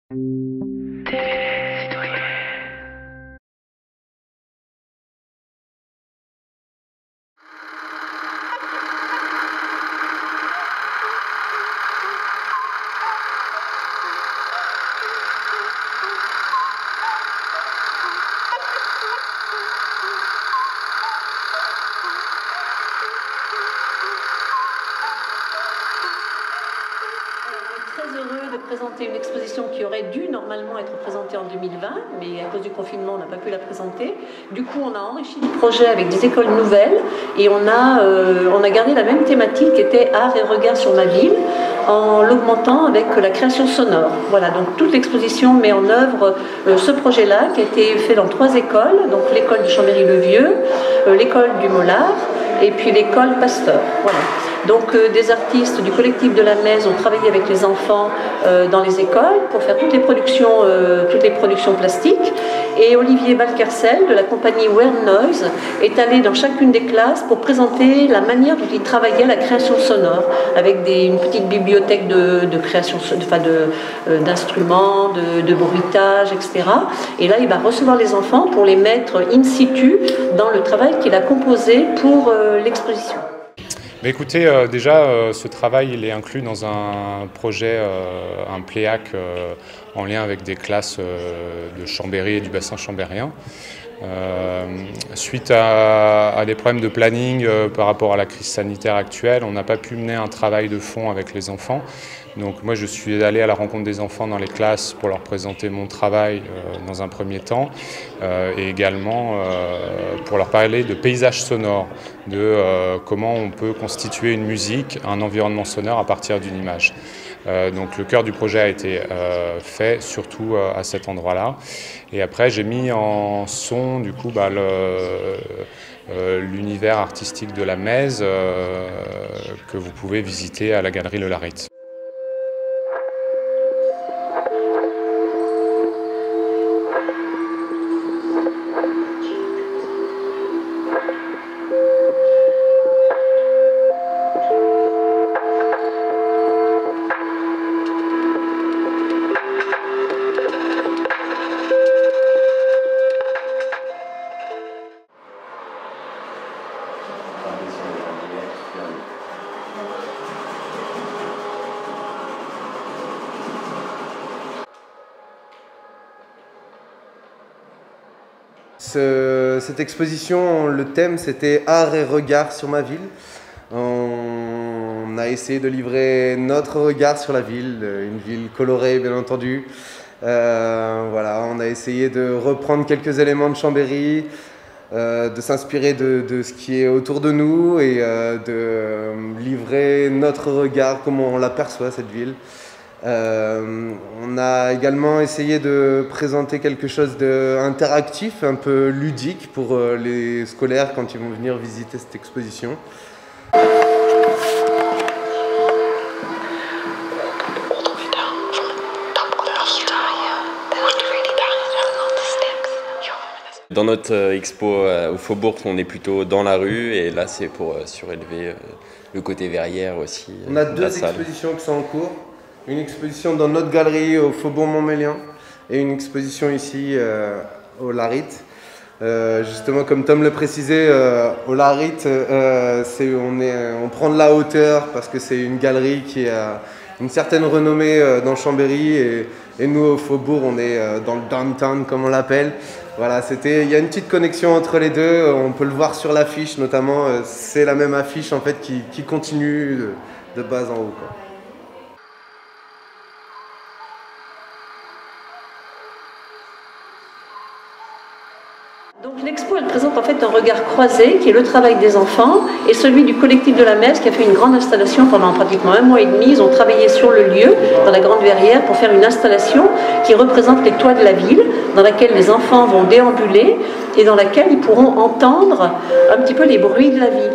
Heureux de présenter une exposition qui aurait dû normalement être présentée en 2020, mais à cause du confinement, on n'a pas pu la présenter. Du coup, on a enrichi le projet avec des écoles nouvelles et on a gardé la même thématique qui était art et regard sur ma ville, en l'augmentant avec la création sonore. Voilà, donc toute l'exposition met en œuvre ce projet-là qui a été fait dans 3 écoles, donc l'école de Chambéry-le-Vieux, l'école du Mollard et puis l'école Pasteur. Voilà. Donc des artistes du collectif de la Mèze ont travaillé avec les enfants dans les écoles pour faire toutes les productions plastiques. Et Olivier Valcarcel de la compagnie Weird Noise est allé dans chacune des classes pour présenter la manière dont il travaillait la création sonore avec une petite bibliothèque de création, d'instruments, de bruitage, etc. Et là, il va recevoir les enfants pour les mettre in situ dans le travail qu'il a composé pour l'exposition. Mais écoutez, déjà, ce travail il est inclus dans un projet, un pléac en lien avec des classes de Chambéry et du bassin chambérien. Suite à des problèmes de planning par rapport à la crise sanitaire actuelle, on n'a pas pu mener un travail de fond avec les enfants. Donc moi je suis allé à la rencontre des enfants dans les classes pour leur présenter mon travail dans un premier temps et également pour leur parler de paysage sonore, de comment on peut constituer une musique, un environnement sonore à partir d'une image. Donc le cœur du projet a été fait surtout à cet endroit-là. Et après j'ai mis en son du coup l'univers artistique de la Mèze que vous pouvez visiter à la galerie Le Larit. Cette exposition, le thème c'était art et regard sur ma ville. On a essayé de livrer notre regard sur la ville, une ville colorée bien entendu. Voilà, on a essayé de reprendre quelques éléments de Chambéry, de s'inspirer de ce qui est autour de nous et de livrer notre regard, comment on l'aperçoit cette ville. On a également essayé de présenter quelque chose d'interactif, un peu ludique pour les scolaires quand ils vont venir visiter cette exposition. Dans notre expo au Faubourg, on est plutôt dans la rue et là c'est pour surélever le côté verrière aussi. On a 2 expositions qui sont en cours. Une exposition dans notre galerie au Faubourg Montmélian et une exposition ici au Larit. Justement, comme Tom le précisait, au Larit, on prend de la hauteur parce que c'est une galerie qui a une certaine renommée dans Chambéry et nous au Faubourg, on est dans le downtown comme on l'appelle. Voilà, il y a une petite connexion entre les deux, on peut le voir sur l'affiche notamment, c'est la même affiche en fait qui continue de bas en haut, quoi. Donc l'expo elle présente en fait un regard croisé qui est le travail des enfants et celui du collectif de la Mèze qui a fait une grande installation pendant pratiquement 1 mois et demi. Ils ont travaillé sur le lieu, dans la Grande Verrière, pour faire une installation qui représente les toits de la ville, dans laquelle les enfants vont déambuler et dans laquelle ils pourront entendre un petit peu les bruits de la ville.